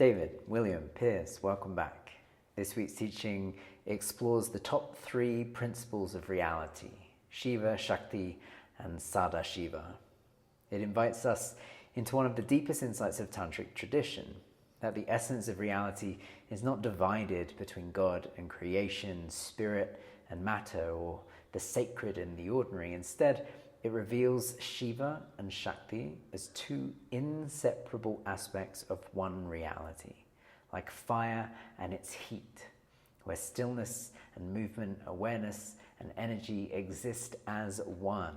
David, William, Pierce, welcome back. This week's teaching explores the top 3 principles of reality: Śiva, Śakti, and Śiva. It invites us into one of the deepest insights of Tantric tradition, that the essence of reality is not divided between God and creation, spirit and matter, or the sacred and the ordinary. Instead, it reveals Śiva and Śakti as 2 inseparable aspects of one reality, like fire and its heat, where stillness and movement, awareness and energy exist as one.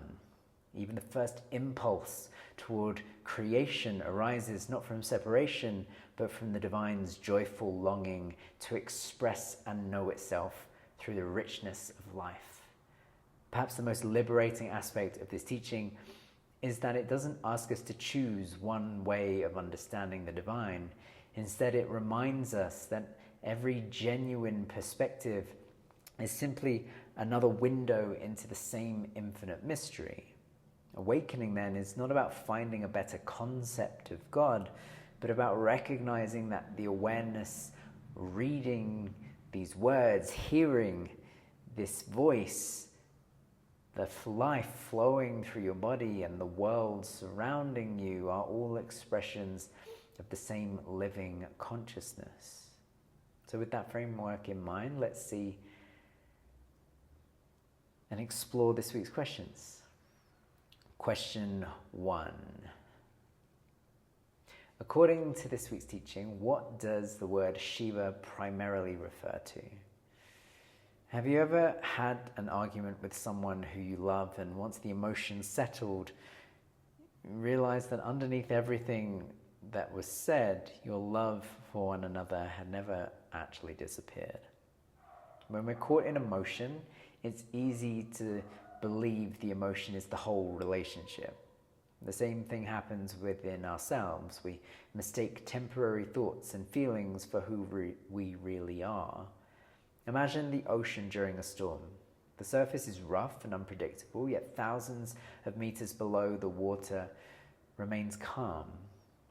Even the first impulse toward creation arises not from separation, but from the divine's joyful longing to express and know itself through the richness of life. Perhaps the most liberating aspect of this teaching is that it doesn't ask us to choose one way of understanding the divine. Instead, it reminds us that every genuine perspective is simply another window into the same infinite mystery. Awakening, then, is not about finding a better concept of God, but about recognizing that the awareness, reading these words, hearing this voice, the life flowing through your body and the world surrounding you are all expressions of the same living consciousness. So with that framework in mind, let's see and explore this week's questions. Question 1. According to this week's teaching, what does the word Śiva primarily refer to? Have you ever had an argument with someone who you love, and once the emotion settled, you realized that underneath everything that was said, your love for one another had never actually disappeared? When we're caught in emotion, it's easy to believe the emotion is the whole relationship. The same thing happens within ourselves. We mistake temporary thoughts and feelings for who we really are. Imagine the ocean during a storm. The surface is rough and unpredictable, yet thousands of meters below, the water remains calm.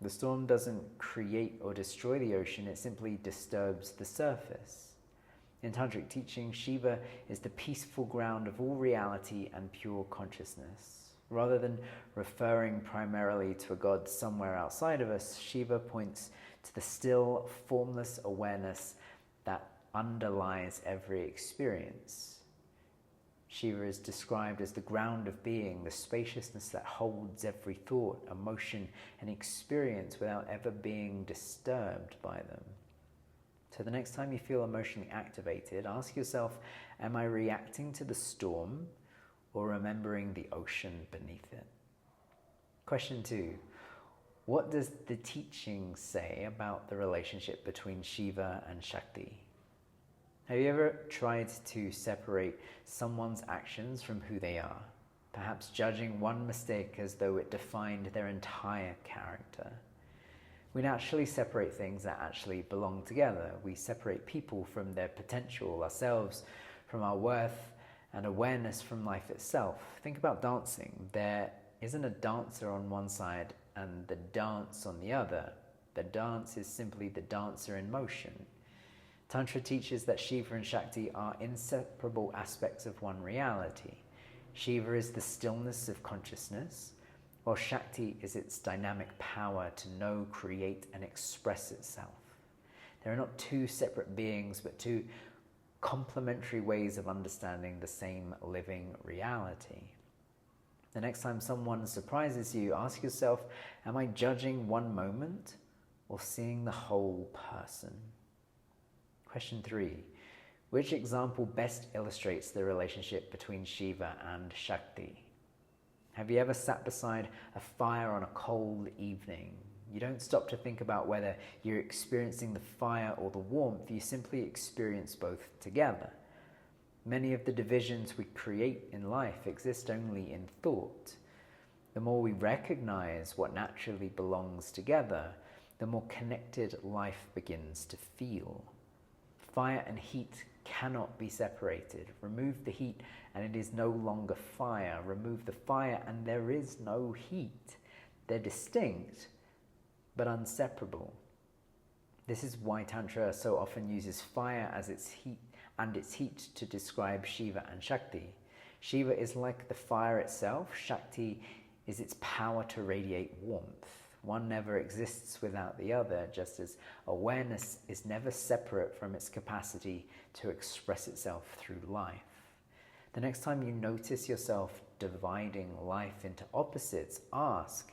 The storm doesn't create or destroy the ocean, it simply disturbs the surface. In Tantric teaching, Śiva is the peaceful ground of all reality and pure consciousness. Rather than referring primarily to a God somewhere outside of us, Śiva points to the still, formless awareness that underlies every experience. Śiva is described as the ground of being, the spaciousness that holds every thought, emotion, and experience without ever being disturbed by them. So the next time you feel emotionally activated, ask yourself, am I reacting to the storm or remembering the ocean beneath it? Question 2. What does the teaching say about the relationship between Śiva and Śakti? Have you ever tried to separate someone's actions from who they are, perhaps judging one mistake as though it defined their entire character? We naturally separate things that actually belong together. We separate people from their potential, ourselves from our worth, and awareness from life itself. Think about dancing. There isn't a dancer on one side and the dance on the other. The dance is simply the dancer in motion. Tantra teaches that Śiva and Śakti are inseparable aspects of one reality. Śiva is the stillness of consciousness, while Śakti is its dynamic power to know, create, and express itself. There are not 2 separate beings, but 2 complementary ways of understanding the same living reality. The next time someone surprises you, ask yourself, am I judging one moment or seeing the whole person? Question 3. Which example best illustrates the relationship between Śiva and Śakti? Have you ever sat beside a fire on a cold evening? You don't stop to think about whether you're experiencing the fire or the warmth, you simply experience both together. Many of the divisions we create in life exist only in thought. The more we recognize what naturally belongs together, the more connected life begins to feel. Fire and heat cannot be separated. Remove the heat and it is no longer fire. Remove the fire and there is no heat. They're distinct, but inseparable. This is why Tantra so often uses fire as its heat to describe Shiva and Shakti. Shiva is like the fire itself. Shakti is its power to radiate warmth. One never exists without the other, just as awareness is never separate from its capacity to express itself through life. The next time you notice yourself dividing life into opposites, ask,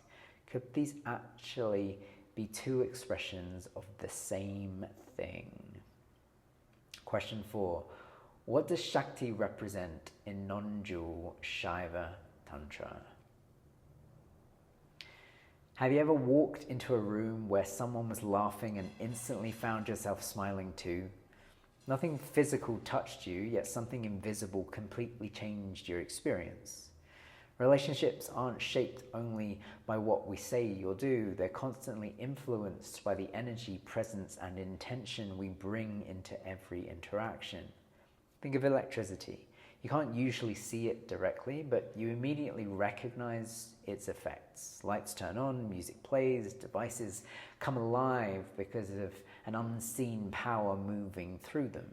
could these actually be two expressions of the same thing? Question 4. What does Shakti represent in non-dual Shiva Tantra? Have you ever walked into a room where someone was laughing and instantly found yourself smiling too? Nothing physical touched you, yet something invisible completely changed your experience. Relationships aren't shaped only by what we say or do, they're constantly influenced by the energy, presence, and intention we bring into every interaction. Think of electricity. You can't usually see it directly, but you immediately recognize its effects. Lights turn on, music plays, devices come alive because of an unseen power moving through them.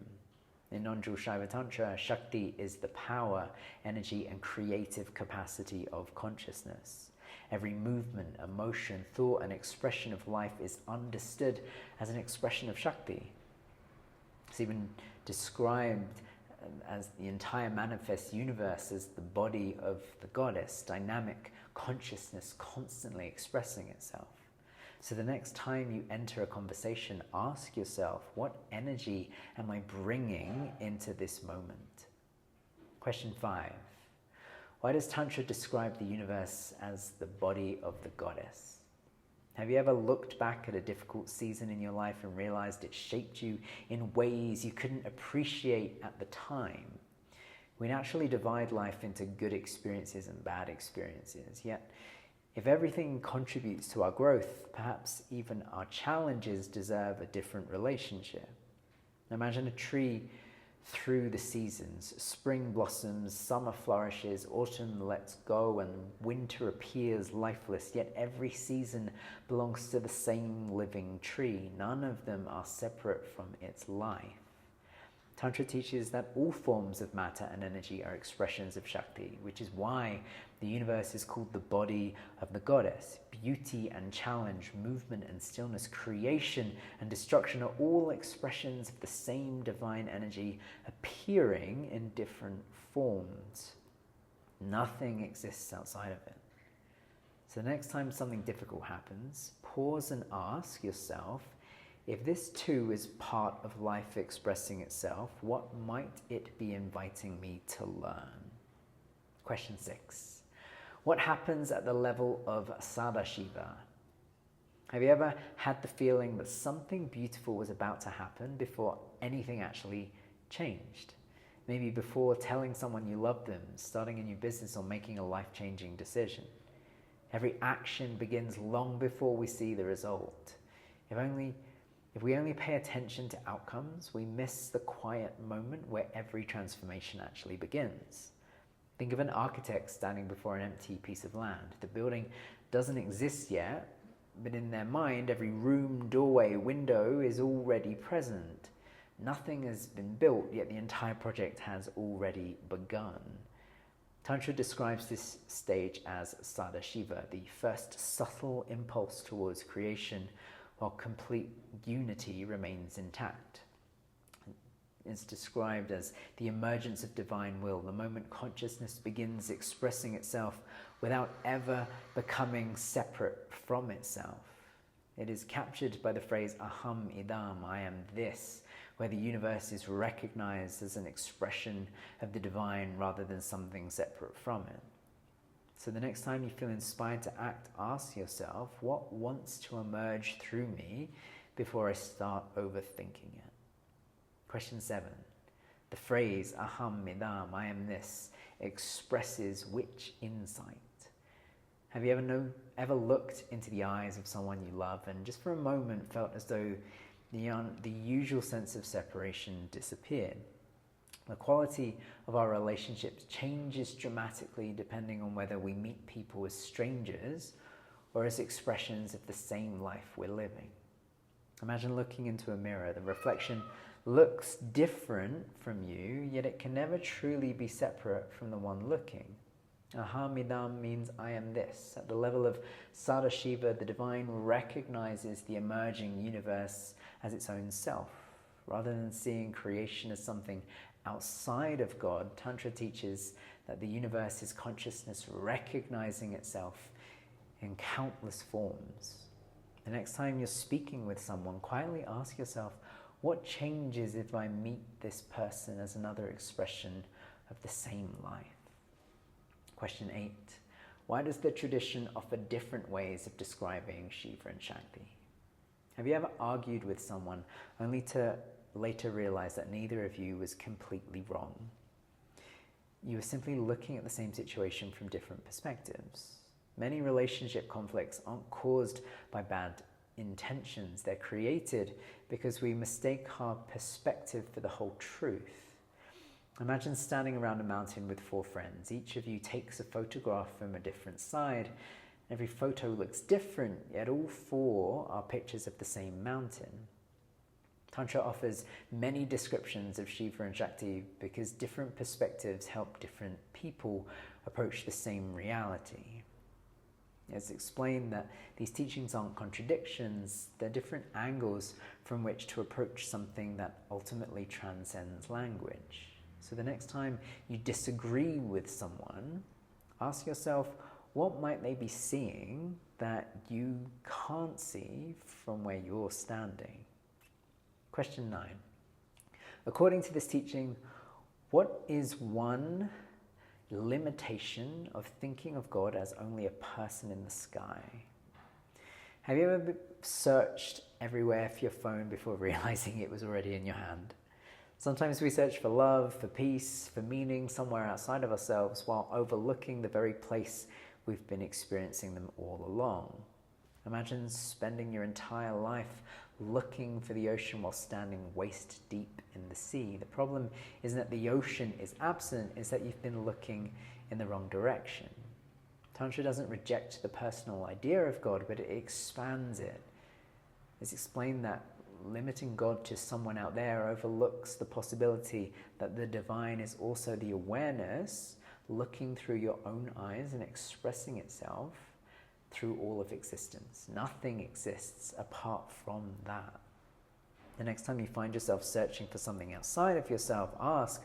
In non-dual Shiva Tantra, Shakti is the power, energy, and creative capacity of consciousness. Every movement, emotion, thought, and expression of life is understood as an expression of Shakti. It's even described as the entire manifest universe as the body of the goddess, dynamic consciousness constantly expressing itself. So the next time you enter a conversation, ask yourself, what energy am I bringing into this moment? Question 5. Why does Tantra describe the universe as the body of the goddess? Have you ever looked back at a difficult season in your life and realized it shaped you in ways you couldn't appreciate at the time? We naturally divide life into good experiences and bad experiences, yet if everything contributes to our growth, perhaps even our challenges deserve a different relationship. Imagine a tree through the seasons. Spring blossoms, summer flourishes, autumn lets go, and winter appears lifeless, yet every season belongs to the same living tree. None of them are separate from its life. Tantra teaches that all forms of matter and energy are expressions of Shakti, which is why the universe is called the body of the goddess. Beauty and challenge, movement and stillness, creation and destruction are all expressions of the same divine energy appearing in different forms. Nothing exists outside of it. So the next time something difficult happens, pause and ask yourself, if this too is part of life expressing itself, what might it be inviting me to learn? Question 6. What happens at the level of Sadashiva? Have you ever had the feeling that something beautiful was about to happen before anything actually changed? Maybe before telling someone you love them, starting a new business, or making a life-changing decision. Every action begins long before we see the result. If we only pay attention to outcomes, we miss the quiet moment where every transformation actually begins. Think of an architect standing before an empty piece of land. The building doesn't exist yet, but in their mind, every room, doorway, window is already present. Nothing has been built, yet the entire project has already begun. Tantra describes this stage as Sadashiva, the first subtle impulse towards creation, while complete unity remains intact. It's described as the emergence of divine will, the moment consciousness begins expressing itself without ever becoming separate from itself. It is captured by the phrase aham idam, I am this, where the universe is recognized as an expression of the divine rather than something separate from it. So the next time you feel inspired to act, ask yourself, what wants to emerge through me before I start overthinking it? Question 7. The phrase, aham idam, I am this, expresses which insight? Have you ever looked into the eyes of someone you love and just for a moment felt as though the usual sense of separation disappeared? The quality of our relationships changes dramatically depending on whether we meet people as strangers or as expressions of the same life we're living. Imagine looking into a mirror. The reflection looks different from you, yet it can never truly be separate from the one looking. Ahamidam means I am this. At the level of Sadashiva, the divine recognizes the emerging universe as its own self. Rather than seeing creation as something outside of God, Tantra teaches that the universe is consciousness recognizing itself in countless forms. The next time you're speaking with someone, quietly ask yourself, what changes if I meet this person as another expression of the same life? Question 8. Why does the tradition offer different ways of describing Śiva and Śakti? Have you ever argued with someone only to later realize that neither of you was completely wrong? You were simply looking at the same situation from different perspectives. Many relationship conflicts aren't caused by bad intentions. They're created because we mistake our perspective for the whole truth. Imagine standing around a mountain with 4 friends. Each of you takes a photograph from a different side. Every photo looks different, yet all 4 are pictures of the same mountain. Tantra offers many descriptions of Śiva and Śakti because different perspectives help different people approach the same reality. It's explained that these teachings aren't contradictions, they're different angles from which to approach something that ultimately transcends language. So the next time you disagree with someone, ask yourself, what might they be seeing that you can't see from where you're standing? Question 9. According to this teaching, what is one limitation of thinking of God as only a person in the sky? Have you ever searched everywhere for your phone before realizing it was already in your hand? Sometimes we search for love, for peace, for meaning somewhere outside of ourselves while overlooking the very place we've been experiencing them all along. Imagine spending your entire life looking for the ocean while standing waist deep in the sea. The problem isn't that the ocean is absent, it's that you've been looking in the wrong direction. Tantra doesn't reject the personal idea of God, but it expands it. It's explained that limiting God to someone out there overlooks the possibility that the divine is also the awareness looking through your own eyes and expressing itself through all of existence. Nothing exists apart from that. The next time you find yourself searching for something outside of yourself, ask,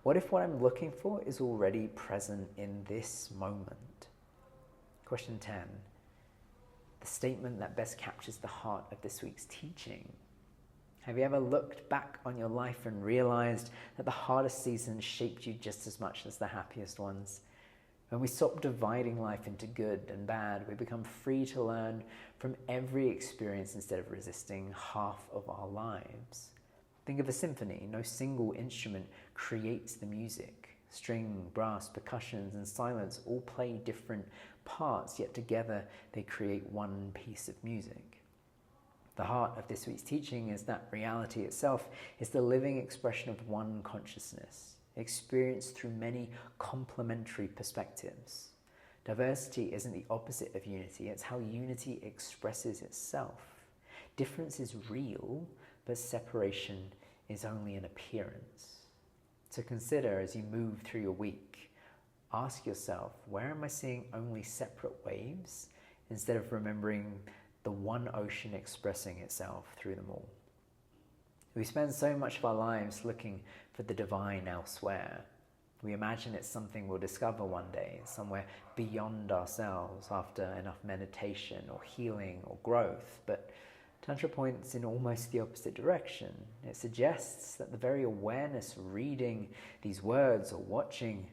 what if what I'm looking for is already present in this moment? Question 10. The statement that best captures the heart of this week's teaching. Have you ever looked back on your life and realized that the hardest seasons shaped you just as much as the happiest ones? When we stop dividing life into good and bad, we become free to learn from every experience instead of resisting half of our lives. Think of a symphony. No single instrument creates the music. String, brass, percussions, and silence all play different parts, yet together they create one piece of music. The heart of this week's teaching is that reality itself is the living expression of one consciousness, experienced through many complementary perspectives. Diversity isn't the opposite of unity, it's how unity expresses itself. Difference is real, but separation is only an appearance. So consider as you move through your week, ask yourself, where am I seeing only separate waves instead of remembering the one ocean expressing itself through them all? We spend so much of our lives looking for the divine elsewhere. We imagine it's something we'll discover one day, somewhere beyond ourselves after enough meditation or healing or growth. But Tantra points in almost the opposite direction. It suggests that the very awareness reading these words or watching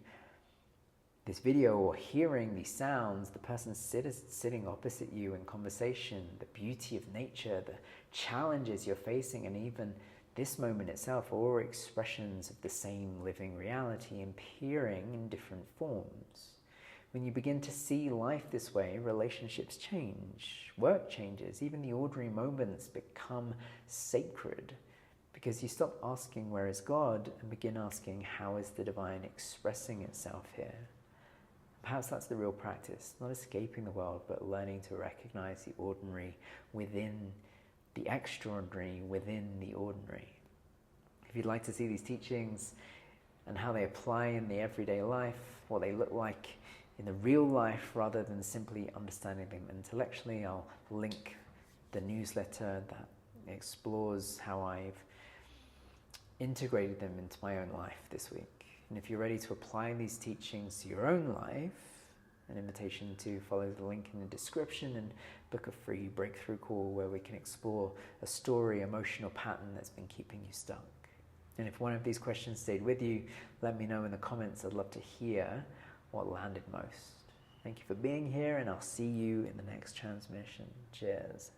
this video or hearing these sounds, the person sitting opposite you in conversation, the beauty of nature, the challenges you're facing, and even this moment itself are all expressions of the same living reality appearing in different forms. When you begin to see life this way, relationships change, work changes, even the ordinary moments become sacred because you stop asking where is God and begin asking how is the divine expressing itself here. Perhaps that's the real practice, not escaping the world, but learning to recognize the ordinary within the the extraordinary within the ordinary. If you'd like to see these teachings and how they apply in the everyday life, what they look like in the real life rather than simply understanding them intellectually, I'll link the newsletter that explores how I've integrated them into my own life this week. And if you're ready to apply these teachings to your own life, an invitation to follow the link in the description and book a free breakthrough call where we can explore a story, emotional pattern that's been keeping you stuck. And if one of these questions stayed with you, let me know in the comments. I'd love to hear what landed most. Thank you for being here, and I'll see you in the next transmission. Cheers.